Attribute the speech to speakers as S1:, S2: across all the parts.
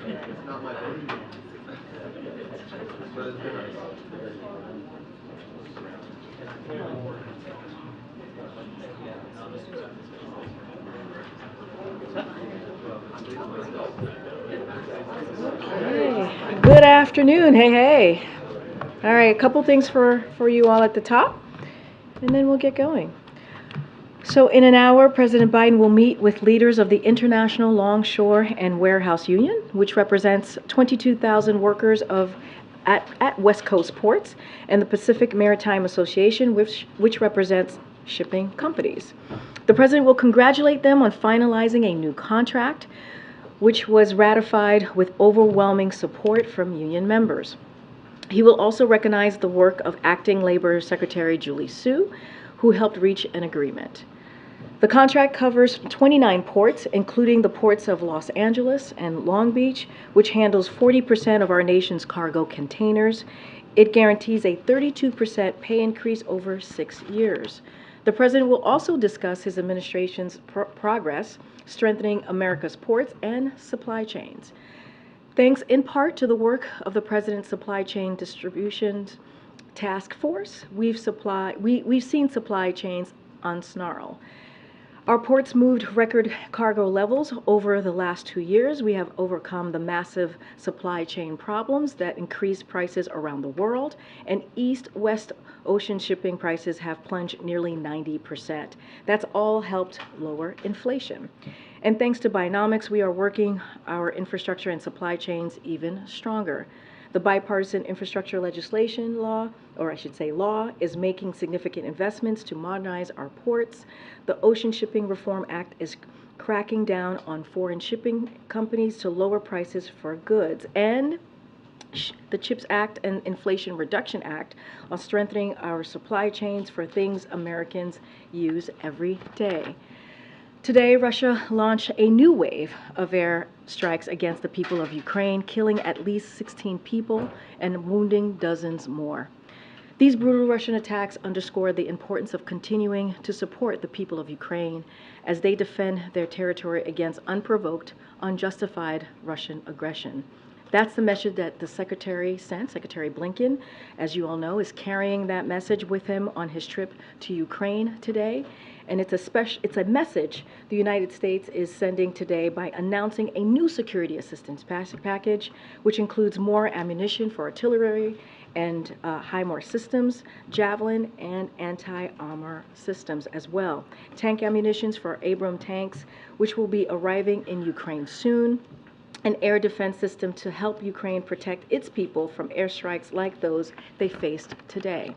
S1: It's not my birthday. But it's been nice.
S2: Hey, good afternoon. Hey, hey. All right, a couple things for you all at the top, and then we'll get going. So, in an hour, President Biden will meet with leaders of the International Longshore and Warehouse Union, which represents 22,000 workers at West Coast ports, and the Pacific Maritime Association, which represents shipping companies. The president will congratulate them on finalizing a new contract, which was ratified with overwhelming support from union members. He will also recognize the work of Acting Labor Secretary Julie Su, who helped reach an agreement. The contract covers 29 ports, including the ports of Los Angeles and Long Beach, which handles 40% of our nation's cargo containers. It guarantees a 32% pay increase over 6 years. The president will also discuss his administration's progress strengthening America's ports and supply chains. Thanks in part to the work of the President's Supply Chain Distribution Task Force, we've seen supply chains unsnarl. Our ports moved record cargo levels over the last 2 years. We have overcome the massive supply chain problems that increased prices around the world, and east-west ocean shipping prices have plunged nearly 90%. That's all helped lower inflation. And thanks to Binomics, we are working our infrastructure and supply chains even stronger. The bipartisan infrastructure legislation law, or I should say law, is making significant investments to modernize our ports. The Ocean Shipping Reform Act is cracking down on foreign shipping companies to lower prices for goods. And the CHIPS Act and Inflation Reduction Act are strengthening our supply chains for things Americans use every day. Today, Russia launched a new wave of air strikes against the people of Ukraine, killing at least 16 people and wounding dozens more. These brutal Russian attacks underscore the importance of continuing to support the people of Ukraine as they defend their territory against unprovoked, unjustified Russian aggression. That's the message that the Secretary sent. Secretary Blinken, as you all know, is carrying that message with him on his trip to Ukraine today. And it's a message the United States is sending today by announcing a new security assistance package, which includes more ammunition for artillery and HIMARS systems, Javelin, and anti-armor systems as well. Tank ammunitions for Abrams tanks, which will be arriving in Ukraine soon. An air defense system to help Ukraine protect its people from airstrikes like those they faced today.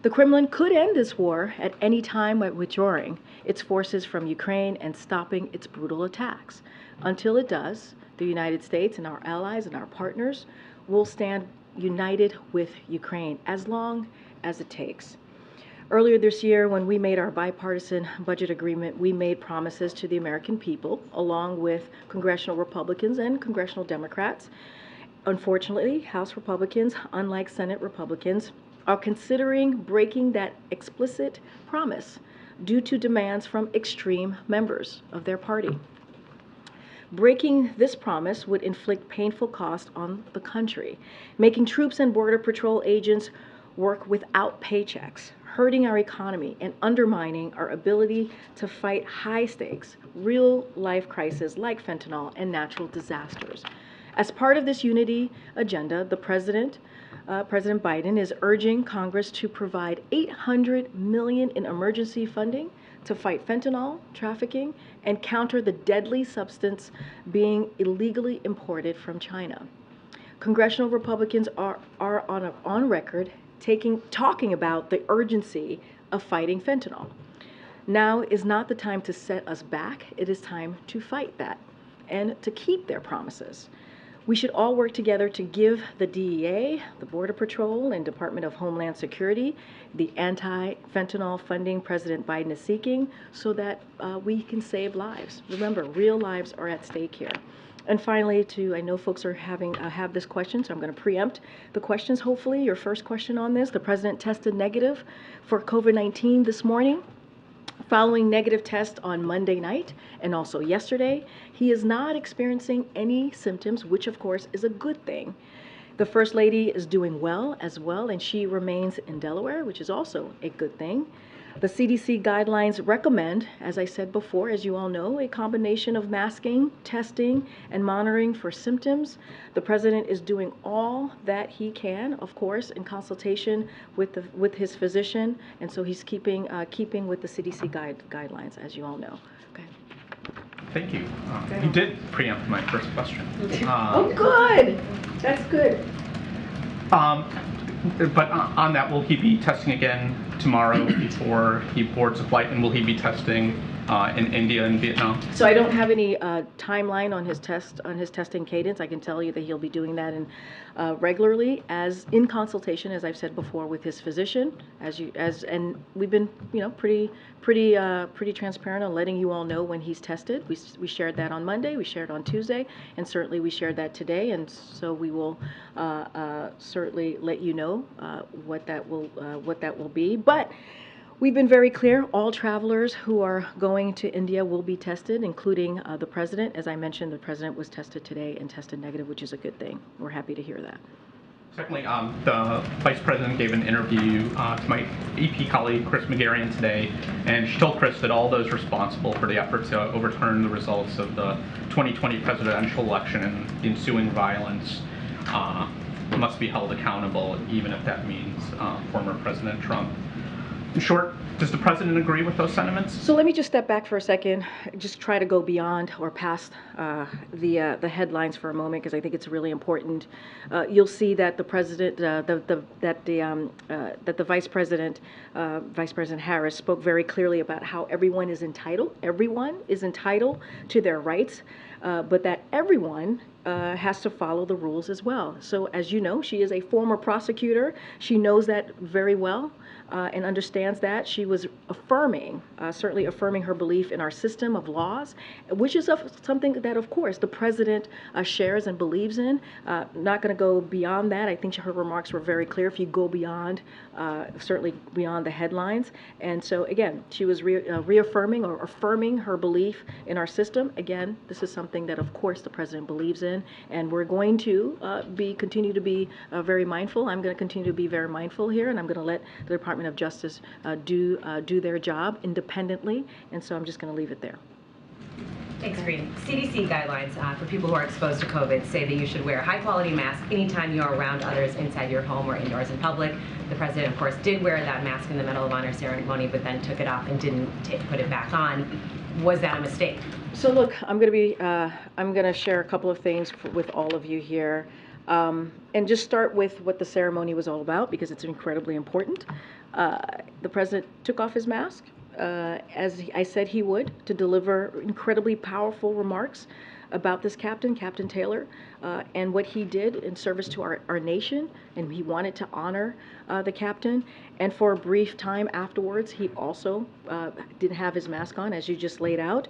S2: The Kremlin could end this war at any time by withdrawing its forces from Ukraine and stopping its brutal attacks. Until it does, the United States and our allies and our partners will stand united with Ukraine as long as it takes. Earlier this year, when we made our bipartisan budget agreement, we made promises to the American people, along with congressional Republicans and congressional Democrats. Unfortunately, House Republicans, unlike Senate Republicans, are considering breaking that explicit promise due to demands from extreme members of their party. Breaking this promise would inflict painful cost on the country, making troops and Border Patrol agents work without paychecks, hurting our economy, and undermining our ability to fight high-stakes, real-life crises like fentanyl and natural disasters. As part of this unity agenda, the President Biden is urging Congress to provide $800 million in emergency funding to fight fentanyl trafficking and counter the deadly substance being illegally imported from China. Congressional Republicans are on record talking about the urgency of fighting fentanyl. Now is not the time to set us back. It is time to fight that and to keep their promises. We should all work together to give the DEA, the Border Patrol, and Department of Homeland Security the anti-fentanyl funding President Biden is seeking so that we can save lives. Remember, real lives are at stake here. And finally, I know folks are have this question, so I'm going to preempt the questions. Hopefully, your first question on this: the president tested negative for COVID-19 this morning. Following negative test on Monday night and also yesterday, he is not experiencing any symptoms, which of course is a good thing. The First Lady is doing well as well, and she remains in Delaware, which is also a good thing. The CDC guidelines recommend, as I said before, as you all know, a combination of masking, testing, and monitoring for symptoms. The President is doing all that he can, of course, in consultation with his physician, and so he's keeping with the CDC guidelines, as you all know. Okay.
S1: Thank you. You did preempt my first question.
S2: Oh, good. That's good.
S1: But on that, will he be testing again tomorrow before he boards a flight, and will he be testing in India and Vietnam?
S2: So I don't have any timeline on his testing cadence. I can tell you that he'll be doing that regularly, as in consultation, as I've said before, with his physician. And we've been pretty transparent on letting you all know when he's tested. We shared that on Monday, we shared on Tuesday, and certainly we shared that today. And so we will certainly let you know what that will be. But we've been very clear, all travelers who are going to India will be tested, including the President. As I mentioned, the President was tested today and tested negative, which is a good thing. We're happy to hear that.
S1: Secondly, the Vice President gave an interview to my EP colleague, Chris McGarrian, today, and she told Chris that all those responsible for the effort to overturn the results of the 2020 presidential election and the ensuing violence must be held accountable, even if that means former President Trump. In short, does the President agree with those sentiments?
S2: So let me just step back for a second, just try to go beyond or past the headlines for a moment, because I think it's really important. You'll see that the President, that the Vice President Harris, spoke very clearly about how everyone is entitled to their rights, but that everyone has to follow the rules as well. So as you know, she is a former prosecutor. She knows that very well and understands that. She was certainly affirming her belief in our system of laws, which is something that, of course, the President shares and believes in. Not going to go beyond that. I think her remarks were very clear if you go beyond, certainly beyond the headlines. And so, again, she was reaffirming or affirming her belief in our system. Again, this is something that, of course, the President believes in, and we're going to continue to be very mindful. I'm going to continue to be very mindful here, and I'm going to let the Department of Justice do their job independently, and so I'm just going to leave it there.
S3: Thanks, Karine. CDC guidelines for people who are exposed to COVID say that you should wear a high-quality mask anytime you are around others inside your home or indoors in public. The President, of course, did wear that mask in the Medal of Honor ceremony, but then took it off and didn't put it back on. Was that a mistake?
S2: So look, I'm going to share a couple of things with all of you here, and just start with what the ceremony was all about, because it's incredibly important. The President took off his mask, as I said he would, to deliver incredibly powerful remarks about this captain, Captain Taylor, and what he did in service to our nation, and he wanted to honor the captain. And for a brief time afterwards, he also didn't have his mask on, as you just laid out,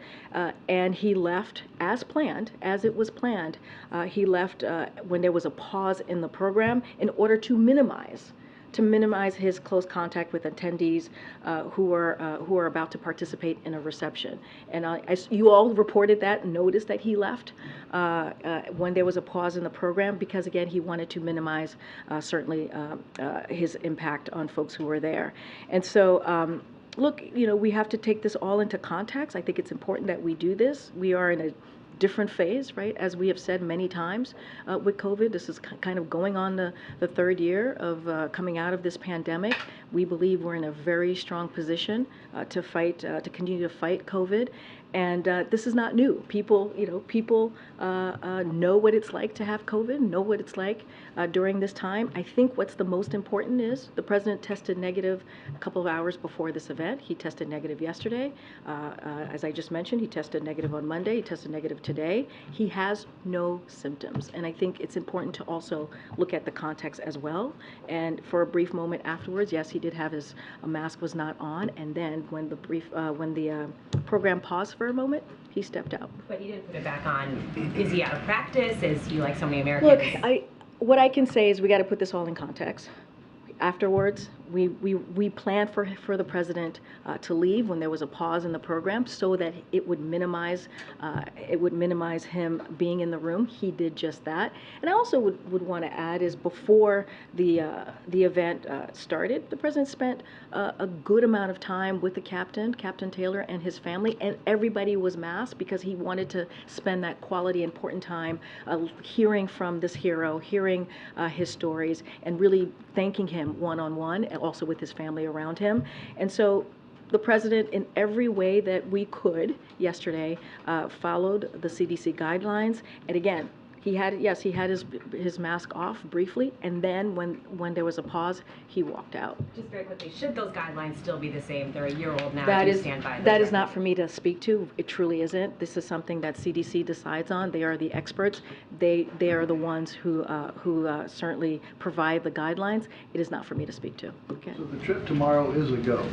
S2: and he left as planned, as it was planned. He left when there was a pause in the program in order to minimize his close contact with attendees who are about to participate in a reception. And you all reported that, noticed that he left when there was a pause in the program, because again, he wanted to minimize certainly his impact on folks who were there. And so look, we have to take this all into context. I think it's important that we do this. We are in a different phase, right? As we have said many times with COVID, this is kind of going on the third year of coming out of this pandemic. We believe we're in a very strong position to continue to fight COVID. And this is not new. People know what it's like to have COVID, know what it's like during this time. I think what's the most important is the President tested negative a couple of hours before this event. He tested negative yesterday. As I just mentioned, he tested negative on Monday. He tested negative today. He has no symptoms. And I think it's important to also look at the context as well. And for a brief moment afterwards, yes, he did have his mask was not on. And then when the program paused for a moment, he stepped out.
S3: But he didn't put it back on. Is he out of practice? Is he like so many Americans?
S2: Look, what I can say is we got to put this all in context. Afterwards, we planned for the president to leave when there was a pause in the program, so that it would minimize him being in the room. He did just that. And I also would want to add is before the event started, the president spent a good amount of time with the Captain Taylor, and his family, and everybody was masked because he wanted to spend that quality, important time hearing from this hero, hearing his stories, and really thanking him one-on-one, and also with his family around him. And so the president, in every way that we could yesterday, followed the CDC guidelines. And again, he had his mask off briefly, and then when there was a pause, he walked out.
S3: Just very quickly, should those guidelines still be the same? They're a year old now.
S2: That
S3: Do you
S2: is
S3: stand by those
S2: that is not
S3: recommendations?
S2: for me to speak to. It truly isn't. This is something that CDC decides on. They are the experts. They are the ones who certainly provide the guidelines. It is not for me to speak to. Okay.
S4: So the trip tomorrow is a go.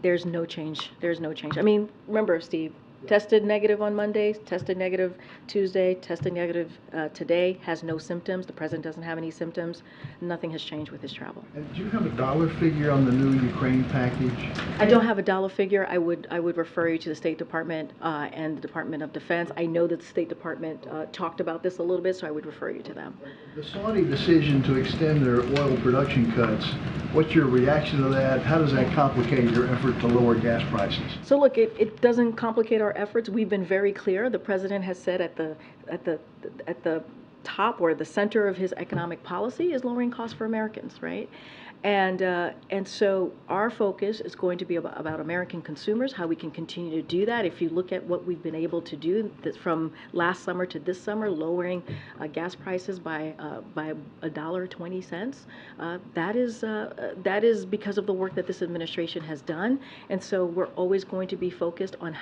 S2: There's no change. There's no change. I mean, remember, Steve, tested negative on Monday, tested negative Tuesday, tested negative today, has no symptoms. The president doesn't have any symptoms. Nothing has changed with his travel.
S4: And do you have a dollar figure on the new Ukraine package?
S2: I don't have a dollar figure. I would refer you to the State Department and the Department of Defense. I know that the State Department talked about this a little bit, so I would refer you to them.
S4: The Saudi decision to extend their oil production cuts, what's your reaction to that? How does that complicate your effort to lower gas prices?
S2: So look, it doesn't complicate our efforts. We've been very clear. The president has said at the top or the center of his economic policy is lowering costs for Americans, right? And so our focus is going to be about American consumers, how we can continue to do that. If you look at what we've been able to do from last summer to this summer, lowering gas prices by $1.20, that is because of the work that this administration has done. And so we're always going to be focused on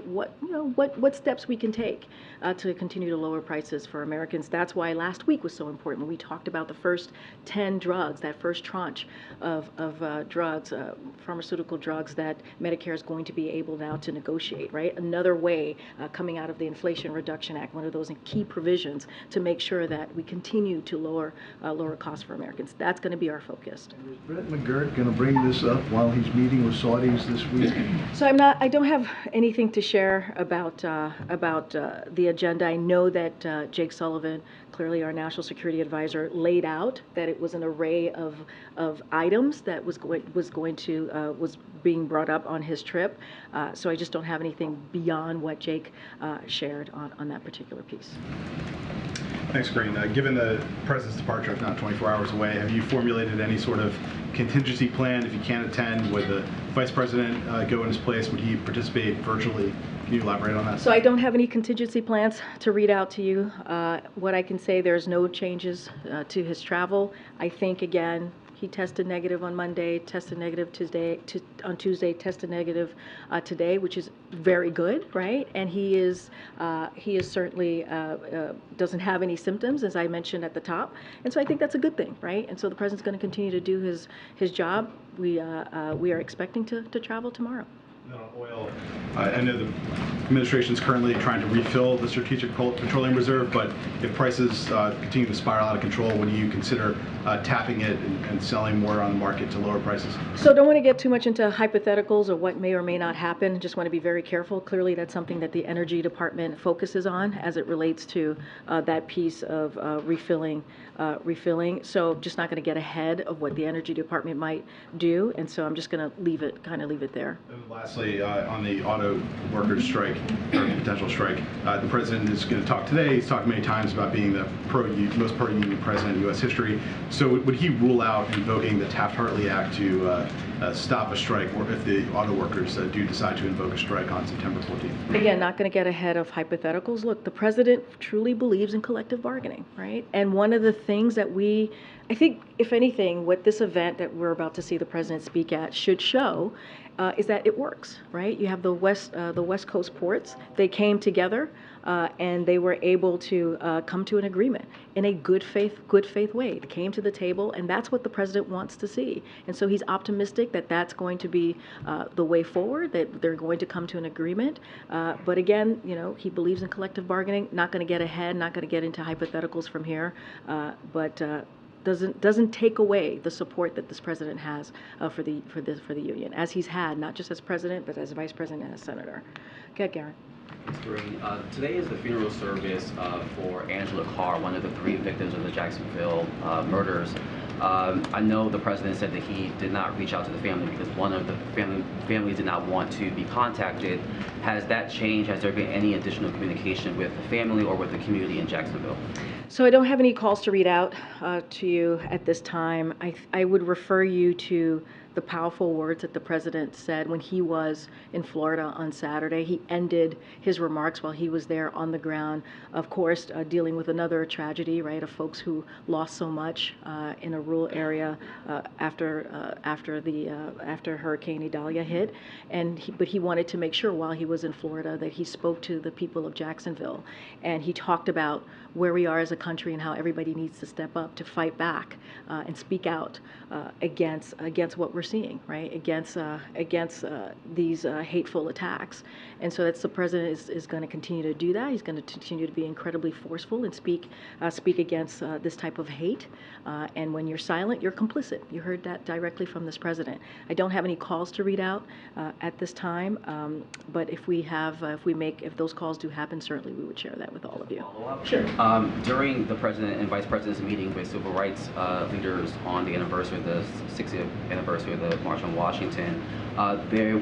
S2: what steps we can take to continue to lower prices for Americans. That's why last week was so important when we talked about the first 10 drugs, that first tranche of drugs, pharmaceutical drugs that Medicare is going to be able now to negotiate, right? Another way coming out of the Inflation Reduction Act, one of those key provisions to make sure that we continue to lower costs for Americans. That's going to be our focus.
S4: Is Brett McGirt going to bring this up while he's meeting with Saudis this week?
S2: So I don't have anything to share about the agenda. I know that Jake Sullivan, clearly our national security advisor, laid out that it was an array of items that was being brought up on his trip. So I just don't have anything beyond what Jake shared on that particular piece.
S5: Thanks, Karine. Given the president's departure is now 24 hours away, have you formulated any sort of contingency plan if you can't attend? Would the vice president go in his place? Would he participate virtually? Can you elaborate on that?
S2: So I don't have any contingency plans to read out to you. What I can say, there's no changes to his travel. I think, again, he tested negative on Monday, tested negative on Tuesday, tested negative today, which is very good, right? And he is certainly doesn't have any symptoms, as I mentioned at the top. And so I think that's a good thing, right? And so the president's going to continue to do his job. We are expecting to travel tomorrow.
S5: On oil, I know the administration is currently trying to refill the strategic petroleum reserve, but if prices continue to spiral out of control, would you consider tapping it and selling more on the market to lower prices?
S2: So don't want to get too much into hypotheticals or what may or may not happen. Just want to be very careful. Clearly, that's something that the Energy Department focuses on as it relates to that piece of refilling. So just not going to get ahead of what the Energy Department might do, and so I'm just going to leave it there.
S5: And lastly, on the auto workers strike, or potential strike, the president is going to talk today. He's talked many times about being the most pro-union president in U.S. history. So would he rule out invoking the Taft-Hartley Act to stop a strike, or if the auto workers do decide to invoke a strike on September 14th?
S2: Again, not going to get ahead of hypotheticals. Look, the president truly believes in collective bargaining, right? And one of the things that I think, if anything, what this event that we're about to see the president speak at should show is that it works, right? You have the West Coast ports. They came together and they were able to come to an agreement in a good faith way. They came to the table, and that's what the president wants to see. And so he's optimistic that that's going to be the way forward, that they're going to come to an agreement. But again, he believes in collective bargaining. Not going to get ahead, not going to get into hypotheticals from here. But doesn't take away the support that this president has for the union, as he's had, not just as president, but as vice president and as senator. Go ahead, Garen.
S6: Today is the funeral service for Angela Carr, one of the 3 victims of the Jacksonville murders. I know the president said that he did not reach out to the family because one of the families did not want to be contacted. Has that changed? Has there been any additional communication with the family or with the community in Jacksonville?
S2: So I don't have any calls to read out to you at this time. I would refer you to the powerful words that the president said when he was in Florida on Saturday. He ended his remarks while he was there on the ground, of course, dealing with another tragedy, right, of folks who lost so much in a rural area after Hurricane Idalia hit. But he wanted to make sure while he was in Florida that he spoke to the people of Jacksonville, and he talked about where we are as a country and how everybody needs to step up to fight back and speak out against what we're seeing, right? Against these hateful attacks. And so the president is going to continue to do that. He's going to continue to be incredibly forceful and speak against this type of hate. And when you're silent, you're complicit. You heard that directly from this president. I don't have any calls to read out at this time, but if those calls do happen, certainly we would share that with all of you. Sure.
S6: During the president and vice president's meeting with civil rights leaders on the anniversary, the 60th anniversary of the March on Washington, there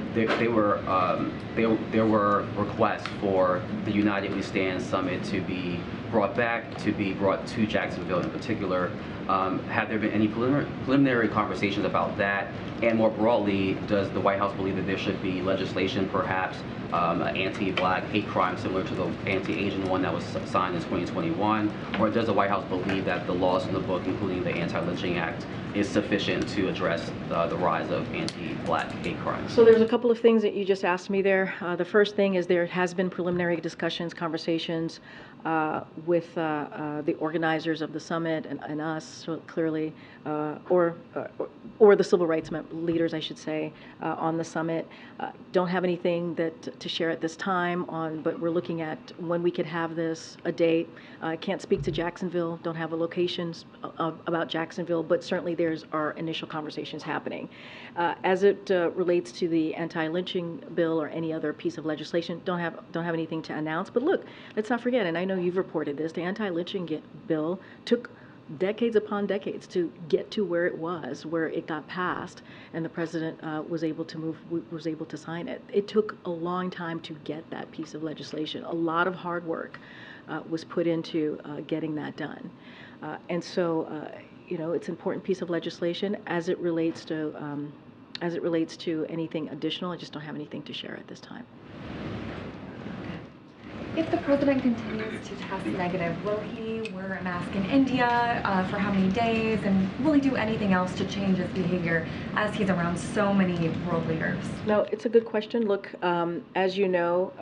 S6: were requests for the United We Stand Summit to be brought back, to be brought to Jacksonville in particular. Have there been any preliminary conversations about that? And more broadly, does the White House believe that there should be legislation, perhaps an anti-Black hate crime similar to the anti-Asian one that was signed in 2021? Or does the White House believe that the laws in the book, including the Anti-Lynching Act, is sufficient to address the rise of anti-Black hate crimes?
S2: So there's a couple of things that you just asked me there. The first thing is there has been preliminary discussions, conversations with the organizers of the summit and us, so clearly, or the civil rights leaders, I should say, on the summit. Don't have anything to share at this time but we're looking at when we could have this, a date. I can't speak to Jacksonville, don't have a location about Jacksonville, but certainly there are initial conversations happening. As it relates to the anti-lynching bill or any other piece of legislation, don't have anything to announce. But look, let's not forget, and I know you've reported this, the anti-lynching bill took decades upon decades to get to where it got passed, and the president was able to sign it. It took a long time to get that piece of legislation. A lot of hard work was put into getting that done, and so it's an important piece of legislation. As it relates to anything additional, I just don't have anything to share at this time.
S7: If the president continues to test negative, will he wear a mask in India for how many days? And will he do anything else to change his behavior as he's around so many world leaders?
S2: No, it's a good question. Look, as you know,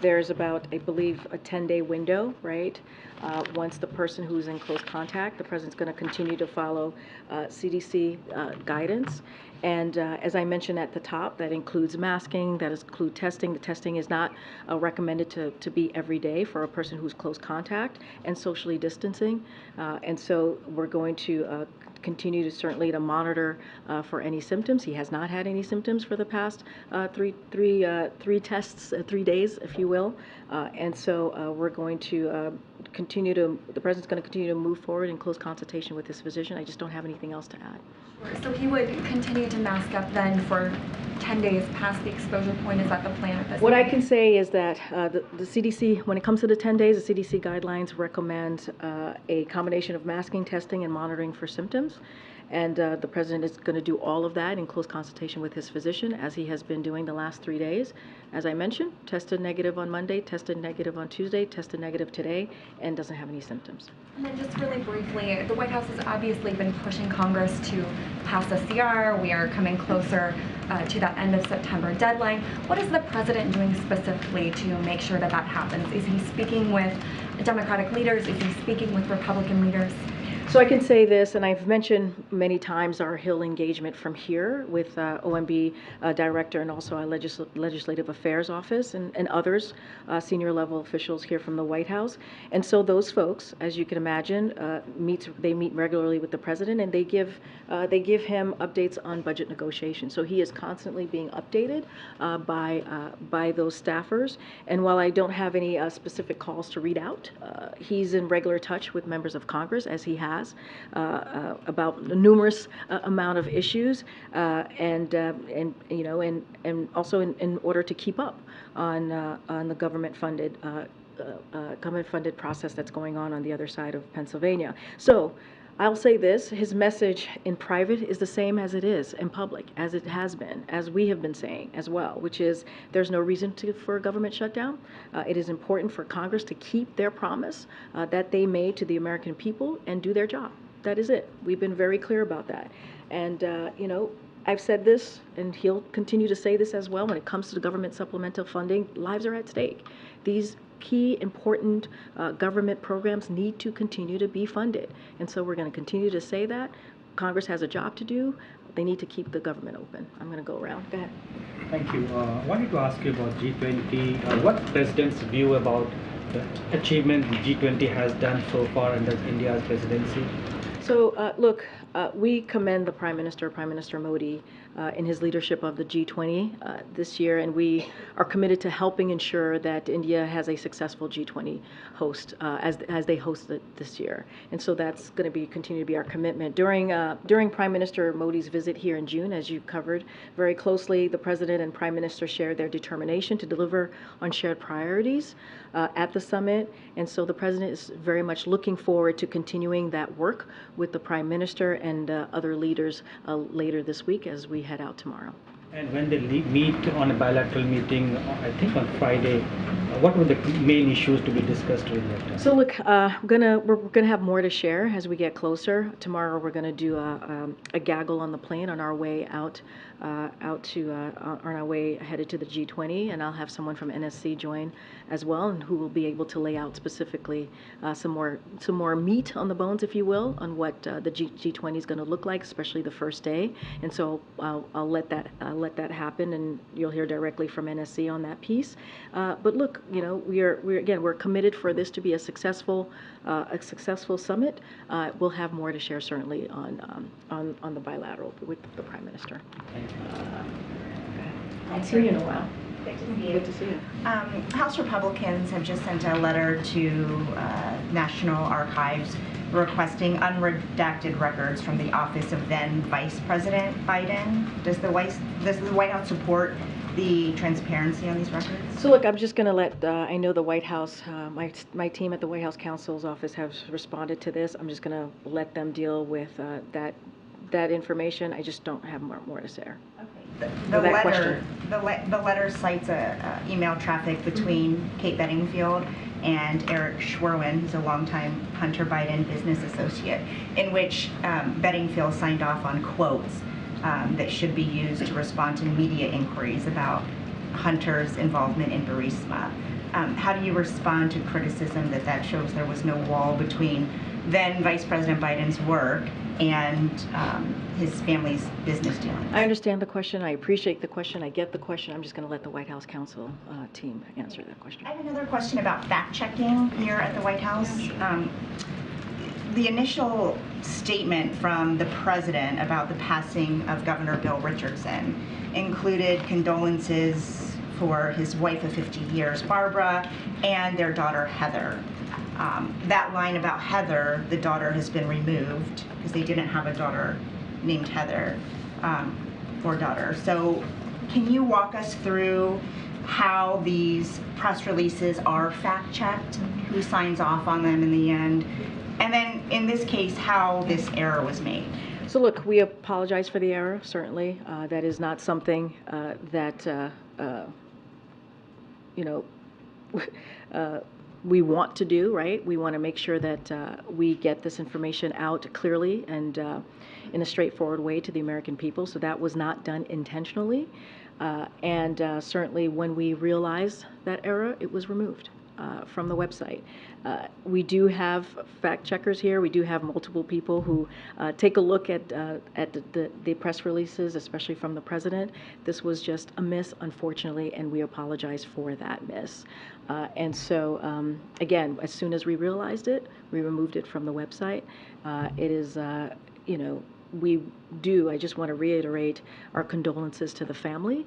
S2: there's about, I believe, a 10-day window, right? Once the person who's in close contact, the president's going to continue to follow CDC guidance. And as I mentioned at the top, that includes masking, that includes testing. The testing is not recommended to be every day for a person who's close contact, and socially distancing. And so we're going to continue to certainly to monitor for any symptoms. He has not had any symptoms for the past three tests, 3 days, if you will. And so we're going to the president's going to continue to move forward in close consultation with his physician. I just don't have anything else to add.
S7: So he would continue to mask up then for 10 days past the exposure point? Is that the plan at this
S2: What
S7: point?
S2: I can say is that the CDC, when it comes to the 10 days, the CDC guidelines recommend a combination of masking, testing, and monitoring for symptoms. And the president is going to do all of that in close consultation with his physician, as he has been doing the last 3 days. As I mentioned, tested negative on Monday, tested negative on Tuesday, tested negative today, and doesn't have any symptoms.
S7: And then just really briefly, the White House has obviously been pushing Congress to pass a CR. We are coming closer to that end of September deadline. What is the president doing specifically to make sure that that happens? Is he speaking with Democratic leaders? Is he speaking with Republican leaders?
S2: So I can say this, and I've mentioned many times our Hill engagement from here with OMB Director and also our Legislative Affairs Office and others, senior level officials here from the White House. And so those folks, as you can imagine, they meet regularly with the President, and they give him updates on budget negotiations. So he is constantly being updated by those staffers. And while I don't have any specific calls to read out, he's in regular touch with members of Congress, as he has, about numerous amount of issues, and you know, and also in order to keep up on the government-funded process that's going on the other side of Pennsylvania. So I'll say this, his message in private is the same as it is in public, as it has been, as we have been saying as well, which is there's no reason for a government shutdown. It is important for Congress to keep their promise that they made to the American people and do their job. That is it. We've been very clear about that. And, you know, I've said this, and he'll continue to say this as well, when it comes to the government supplemental funding, lives are at stake. These key, important government programs need to continue to be funded. And so we're going to continue to say that. Congress has a job to do. They need to keep the government open. I'm going to go around. Go ahead.
S8: Thank you. I wanted to ask you about G20. What the President's view about the achievement the G20 has done so far under India's presidency?
S2: So, look, we commend the Prime Minister Modi, in his leadership of the G20 this year, and we are committed to helping ensure that India has a successful G20 host as they host it this year. And so that's going to continue to be our commitment. During Prime Minister Modi's visit here in June, as you covered very closely, the President and Prime Minister shared their determination to deliver on shared priorities at the summit. And so the President is very much looking forward to continuing that work with the Prime Minister and other leaders later this week as we head out tomorrow.
S8: And when they meet on a bilateral meeting, I think on Friday, what were the main issues to be discussed during that time? So
S2: look, we're gonna have more to share as we get closer. Tomorrow we're gonna do a gaggle on the plane on our way out on our way headed to the G20, and I'll have someone from NSC join as well, and who will be able to lay out specifically some more meat on the bones, if you will, on what the G20 is going to look like, especially the first day. And so I'll let that happen, and you'll hear directly from NSC on that piece. But look, you know, we're committed for this to be a successful summit. We'll have more to share certainly on the bilateral with the Prime Minister. I've seen you in a while. Good to see you.
S9: House Republicans have just sent a letter to National Archives requesting unredacted records from the office of then Vice President Biden. Does the White House support the transparency on these records?
S2: So look, I'm just going to let, I know the White House, my team at the White House Counsel's Office has responded to this. I'm just going to let them deal with that information. I just don't have more to say.
S9: Okay. The letter cites email traffic between Kate Bedingfield and Eric Schwerwin, who's a longtime Hunter Biden business associate, in which Bedingfield signed off on quotes that should be used to respond to media inquiries about Hunter's involvement in Burisma. How do you respond to criticism that shows there was no wall between then Vice President Biden's work and his family's business dealings?
S2: I understand the question. I appreciate the question. I get the question. I'm just going to let the White House counsel team answer that question.
S9: I have another question about fact-checking here at the White House. The initial statement from the president about the passing of Governor Bill Richardson included condolences for his wife of 50 years, Barbara, and their daughter, Heather. That line about Heather, the daughter, has been removed because they didn't have a daughter named Heather or daughter. So can you walk us through how these press releases are fact-checked, who signs off on them in the end, and then in this case, how this error was made?
S2: So look, we apologize for the error, certainly. That is not something that, you know, we want to do, right? We want to make sure that we get this information out clearly and in a straightforward way to the American people. So that was not done intentionally. And certainly when we realized that error, it was removed. from the website. We do have fact checkers here. We do have multiple people who take a look at the press releases, especially from the president. This was just a miss, unfortunately, and we apologize for that miss. And so, again, as soon as we realized it, we removed it from the website. It is, I just want to reiterate our condolences to the family.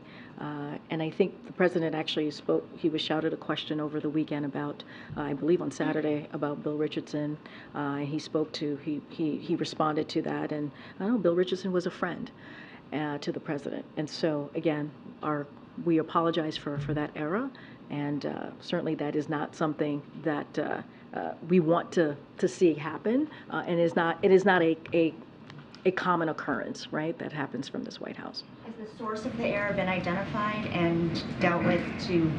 S2: And I think the president actually spoke, he was shouted a question over the weekend about, I believe on Saturday, about Bill Richardson. He spoke to, he responded to that. And I know Bill Richardson was a friend to the president. And so, again, we apologize for that error. And certainly that is not something that we want to see happen. And it is not a common occurrence, right, that happens from this White House.
S9: Has the source of the error been identified and dealt with to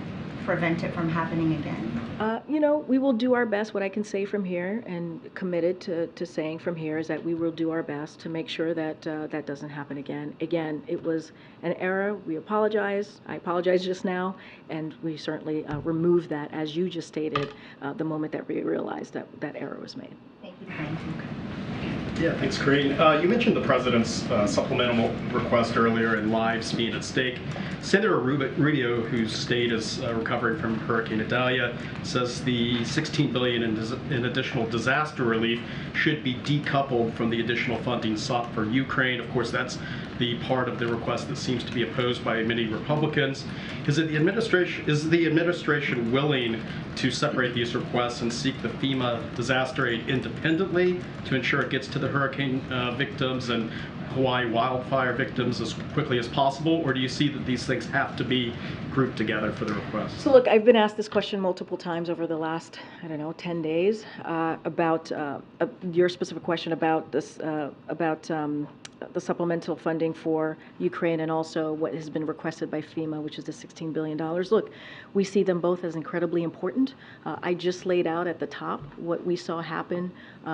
S9: prevent it from happening again?
S2: We will do our best. What I can say from here and committed to saying from here is that we will do our best to make sure that that doesn't happen again. Again, it was an error. We apologize. I apologize just now, and we certainly removed that, as you just stated, the moment that we realized that error was made.
S9: Thank you, Karine.
S10: Yeah, thanks, Karine. You mentioned the president's supplemental request earlier and lives being at stake. Senator Rubio, whose state is recovering from Hurricane Idalia, says the $16 billion in additional disaster relief should be decoupled from the additional funding sought for Ukraine. Of course, that's the part of the request that seems to be opposed by many Republicans. Is the administration willing to separate these requests and seek the FEMA disaster aid independently to ensure it gets to the hurricane victims and Hawaii wildfire victims as quickly as possible, or do you see that these things have to be grouped together for the request?
S2: So look, I've been asked this question multiple times over the last, 10 days about your specific question about this, the supplemental funding for Ukraine and also what has been requested by FEMA, which is the $16 billion. Look, we see them both as incredibly important. I just laid out at the top what we saw happen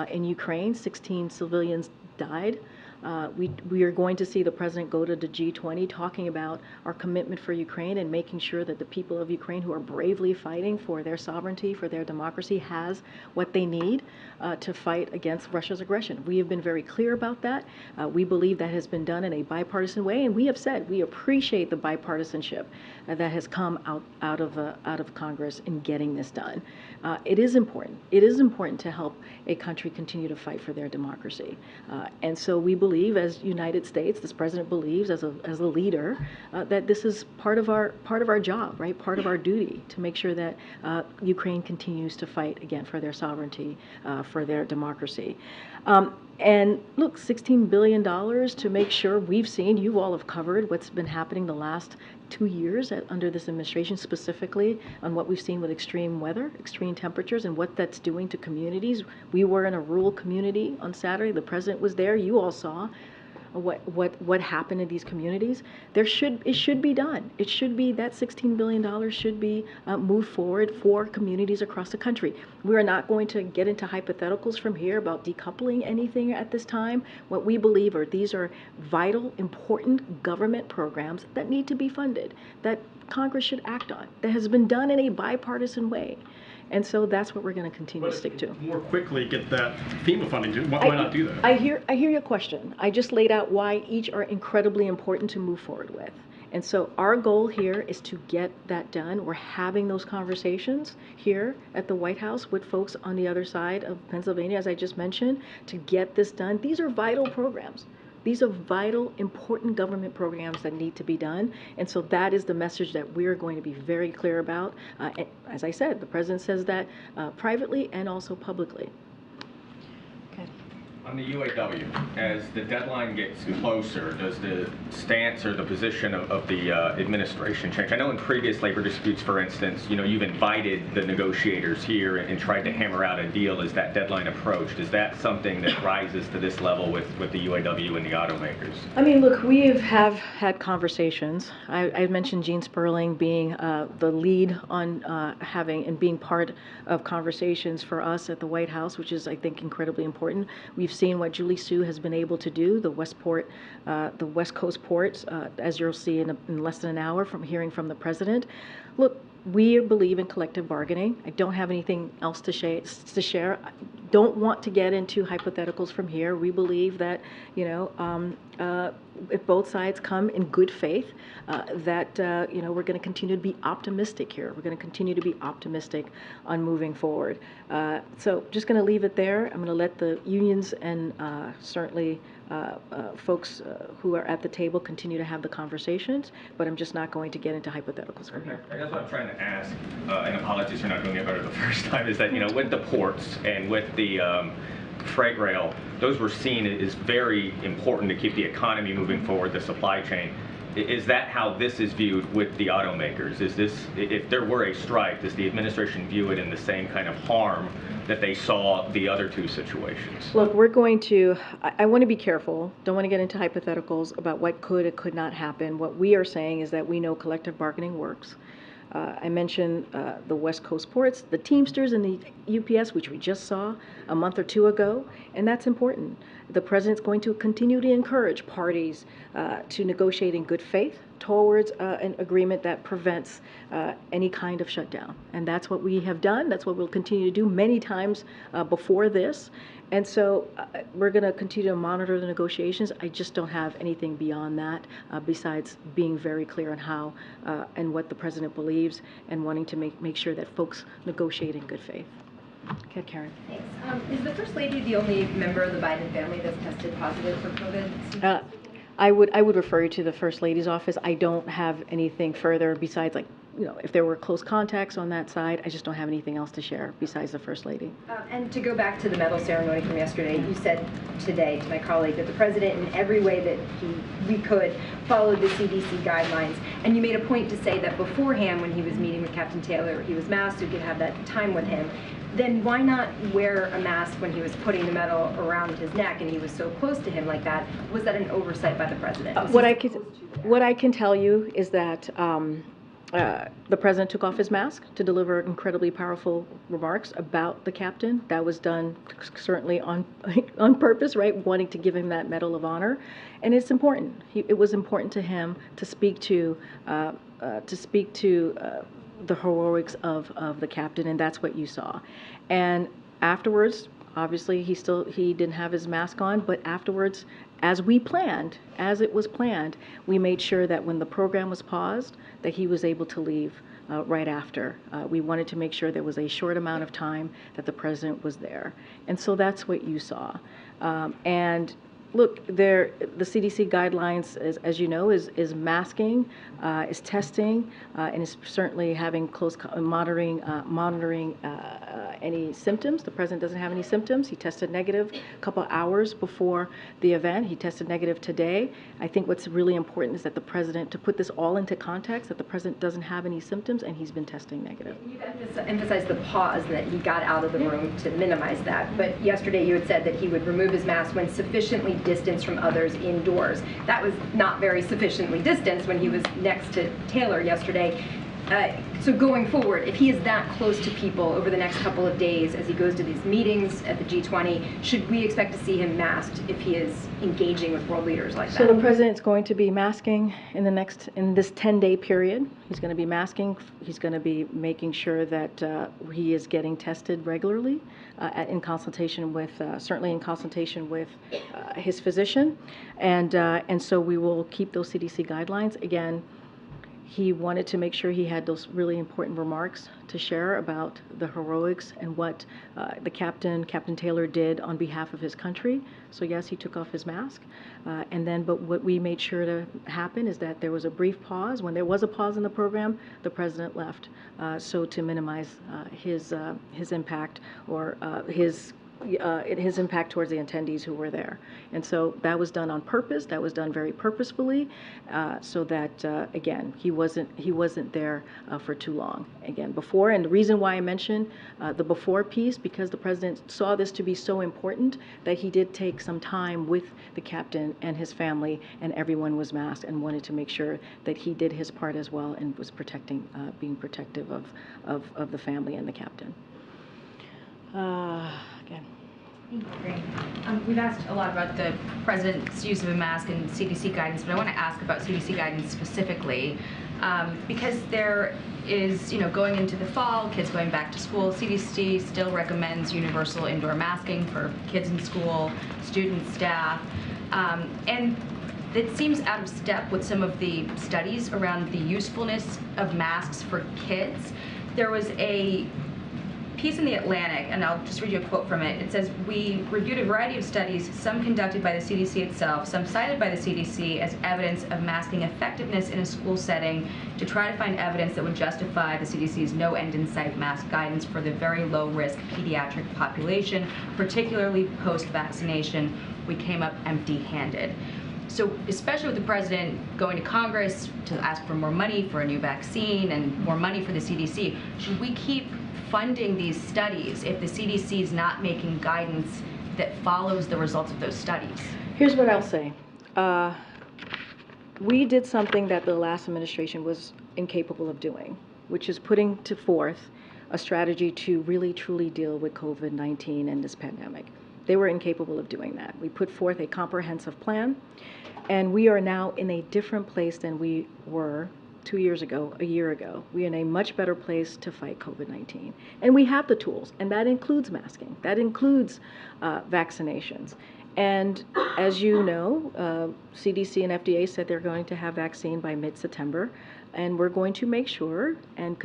S2: in Ukraine. 16 civilians died. We are going to see the president go to the G20 talking about our commitment for Ukraine and making sure that the people of Ukraine who are bravely fighting for their sovereignty, for their democracy, has what they need to fight against Russia's aggression. We have been very clear about that. We believe that has been done in a bipartisan way, and we have said we appreciate the bipartisanship that has come out of Congress in getting this done. It is important. It is important to help a country continue to fight for their democracy, and so we believe, as United States, this president believes, as a leader, that this is part of our job, right? Part of our duty to make sure that Ukraine continues to fight again for their sovereignty, for their democracy. And look, $16 billion to make sure we've seen, you all have covered what's been happening the last 2 years under this administration, specifically on what we've seen with extreme weather, extreme temperatures, and what that's doing to communities. We were in a rural community on Saturday. The president was there. You all saw what happened in these communities. It should be done. It should be, that $16 billion should be moved forward for communities across the country. We are not going to get into hypotheticals from here about decoupling anything at this time. What we believe these are vital, important government programs that need to be funded, that Congress should act on, that has been done in a bipartisan way. And so that's what we're going to continue to stick to.
S10: More quickly get that FEMA funding. Why not do that?
S2: I hear your question. I just laid out why each are incredibly important to move forward with. And so our goal here is to get that done. We're having those conversations here at the White House with folks on the other side of Pennsylvania, as I just mentioned, to get this done. These are vital programs. These are vital, important government programs that need to be done. And so that is the message that we're going to be very clear about. As I said, the president says that privately and also publicly. Okay.
S11: On the UAW, as the deadline gets closer, does the stance or the position of the administration change? I know in previous labor disputes, for instance, you've invited the negotiators here and tried to hammer out a deal as that deadline approached. Is that something that rises to this level with the UAW and the automakers?
S2: I mean, look, we have had conversations. I mentioned Gene Sperling being the lead on having and being part of conversations for us at the White House, which is, I think, incredibly important. We've seen what Julie Su has been able to do, the West Coast ports, as you'll see in less than an hour from hearing from the president. Look, We believe in collective bargaining. I don't have anything else to share. I don't want to get into hypotheticals from here. We believe that, if both sides come in good faith, that we're going to continue to be optimistic here. We're going to continue to be optimistic on moving forward. So just going to leave it there. I'm going to let the unions and certainly folks who are at the table continue to have the conversations, but I'm just not going to get into hypotheticals from here.
S11: I guess what I'm trying to ask, and apologies for not doing it better the first time, is that, with the ports and with the freight rail, those were seen as very important to keep the economy moving forward, the supply chain. Is that how this is viewed with the automakers? Is this, if there were a strike, does the administration view it in the same kind of harm that they saw the other two situations?
S2: Look, we're going to, I want to be careful, don't want to get into hypotheticals about what could or could not happen. What we are saying is that we know collective bargaining works. I mentioned the West Coast ports, the Teamsters and the UPS, which we just saw a month or two ago, and that's important. The president's going to continue to encourage parties to negotiate in good faith towards an agreement that prevents any kind of shutdown. And that's what we have done. That's what we'll continue to do many times before this. And so we're going to continue to monitor the negotiations. I just don't have anything beyond that besides being very clear on how and what the president believes and wanting to make sure that folks negotiate in good faith. Okay, Karen.
S12: Thanks. Is the First Lady the only member of the Biden family that's tested positive for COVID?
S2: I would refer you to the First Lady's office. I don't have anything further besides, if there were close contacts on that side. I just don't have anything else to share besides the First Lady.
S12: And to go back to the medal ceremony from yesterday, you said today to my colleague that the president, in every way that we could, followed the CDC guidelines. And you made a point to say that beforehand, when he was meeting with Captain Taylor, he was masked, so you could have that time with him. Then why not wear a mask when he was putting the medal around his neck and he was so close to him like that? Was that an oversight by the president?
S2: What I can tell you is that the president took off his mask to deliver incredibly powerful remarks about the captain. That was done certainly on purpose, right? Wanting to give him that Medal of Honor, and it's important. It was important to him to speak to the heroics of the captain, and that's what you saw. And afterwards, obviously, he didn't have his mask on, but afterwards, as it was planned, we made sure that when the program was paused, that he was able to leave right after. We wanted to make sure there was a short amount of time that the president was there. And so that's what you saw. And look, the CDC guidelines, as you know, is masking, is testing, and is certainly having close monitoring any symptoms. The president doesn't have any symptoms. He tested negative a couple hours before the event. He tested negative today. I think what's really important is that the president, to put this all into context, that the president doesn't have any symptoms and he's been testing negative.
S12: You've emphasized the pause that he got out of the room to minimize that. But yesterday you had said that he would remove his mask when sufficiently distanced from others indoors. That was not very sufficiently distanced when he was next to Taylor yesterday. So going forward, if he is that close to people over the next couple of days as he goes to these meetings at the G20, should we expect to see him masked if he is engaging with world leaders like that?
S2: So the president's going to be masking in this 10-day period. He's going to be masking. He's going to be making sure that he is getting tested regularly, in consultation with, certainly in consultation with his physician, and so we will keep those CDC guidelines. Again, he wanted to make sure he had those really important remarks to share about the heroics and what the Captain Taylor did on behalf of his country. So yes, he took off his mask. But what we made sure to happen is that there was a brief pause. When there was a pause in the program, the president left. So to minimize his impact or his impact towards the attendees who were there. And so that was done on purpose. That was done very purposefully, so that again, he wasn't there for too long. Again, before, and the reason why I mentioned the before piece, because the president saw this to be so important that he did take some time with the captain and his family, and everyone was masked, and wanted to make sure that he did his part as well and was being protective of the family and the captain. Again.
S13: Thank you, Karine. We've asked a lot about the president's use of a mask and CDC guidance, but I want to ask about CDC guidance specifically because there is, going into the fall, kids going back to school. CDC still recommends universal indoor masking for kids in school, students, staff, and it seems out of step with some of the studies around the usefulness of masks for kids. There was a piece in the Atlantic, and I'll just read you a quote from it. It says, "We reviewed a variety of studies, some conducted by the CDC itself, some cited by the CDC as evidence of masking effectiveness in a school setting to try to find evidence that would justify the CDC's no end in sight mask guidance for the very low risk pediatric population, particularly post-vaccination. We came up empty-handed." So especially with the president going to Congress to ask for more money for a new vaccine and more money for the CDC, should we keep funding these studies if the CDC is not making guidance that follows the results of those studies?
S2: Here's what I'll say. We did something that the last administration was incapable of doing, which is putting forth a strategy to really truly deal with COVID-19 and this pandemic. They were incapable of doing that. We put forth a comprehensive plan, and we are now in a different place than we were 2 years ago, a year ago. We're in a much better place to fight COVID-19. And we have the tools, and that includes masking. That includes vaccinations. And as you know, CDC and FDA said they're going to have vaccine by mid-September. And we're going to make sure and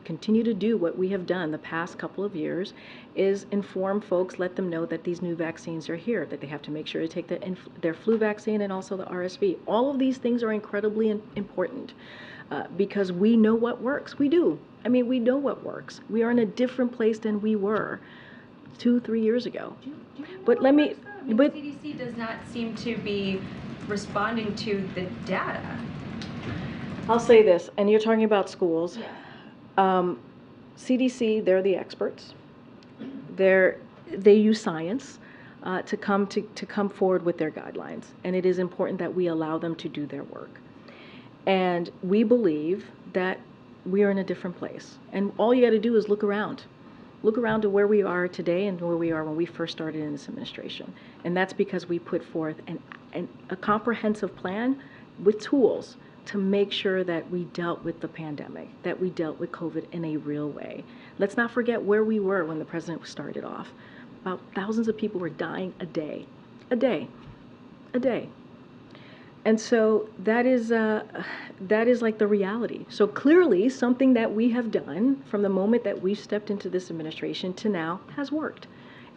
S2: continue to do what we have done the past couple of years is inform folks, let them know that these new vaccines are here, that they have to make sure to take their flu vaccine and also the RSV. All of these things are incredibly important because we know what works. We do. I mean, we know what works. We are in a different place than we were 2-3 years ago. But let me...
S13: But the CDC does not seem to be responding to the data.
S2: I'll say this, and you're talking about schools. CDC, they're the experts. They use science to come forward with their guidelines, and it is important that we allow them to do their work. And we believe that we are in a different place. And all you got to do is look around. Look around to where we are today and where we are when we first started in this administration. And that's because we put forth a comprehensive plan with tools to make sure that we dealt with the pandemic, that we dealt with COVID in a real way. Let's not forget where we were when the president started off. About thousands of people were dying a day. And so that is like the reality. So clearly something that we have done from the moment that we stepped into this administration to now has worked.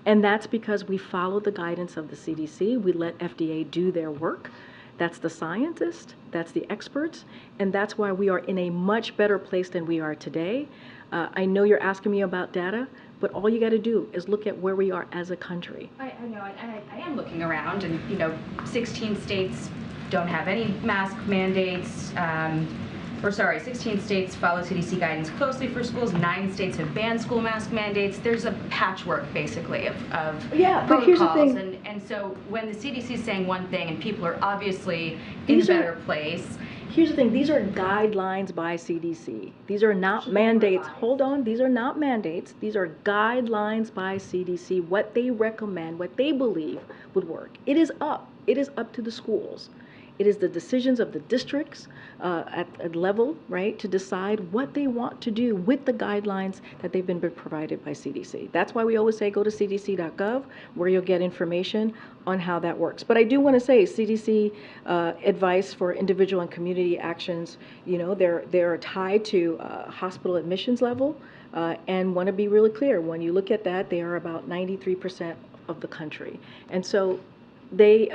S2: And that's because we followed the guidance of the CDC. We let FDA do their work. That's the scientists, that's the experts, and that's why we are in a much better place than we are today. I know you're asking me about data, but all you got to do is look at where we are as a country.
S13: I know, and I am looking around, and 16 states don't have any mask mandates. 16 states follow CDC guidance closely for schools. 9 states have banned school mask mandates. There's a patchwork, basically, of
S2: but
S13: protocols.
S2: Here's the thing.
S13: And so when the CDC is saying one thing and people are obviously in a better place.
S2: Here's the thing. These are guidelines by CDC. These are not mandates. Hold on. These are not mandates. These are guidelines by CDC, what they recommend, what they believe would work. It is up to the schools. It is the decisions of the districts at level, right, to decide what they want to do with the guidelines that they've been provided by CDC. That's why we always say go to cdc.gov, where you'll get information on how that works. But I do want to say CDC advice for individual and community actions, they're tied to hospital admissions level, and want to be really clear. When you look at that, they are about 93% of the country. And so they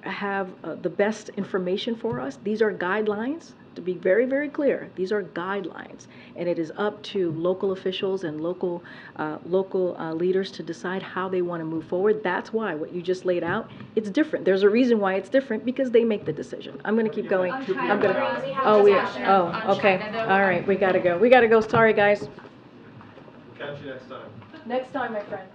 S2: have the best information for us. These are guidelines, to be very, very clear. These are guidelines, and it is up to local officials and local leaders to decide how they want to move forward. That's why what you just laid out, it's different. There's a reason why it's different, because they make the decision. I'm going to keep going. Okay. All right, we got to go. Sorry, guys.
S10: Catch you next time.
S2: Next time, my friend.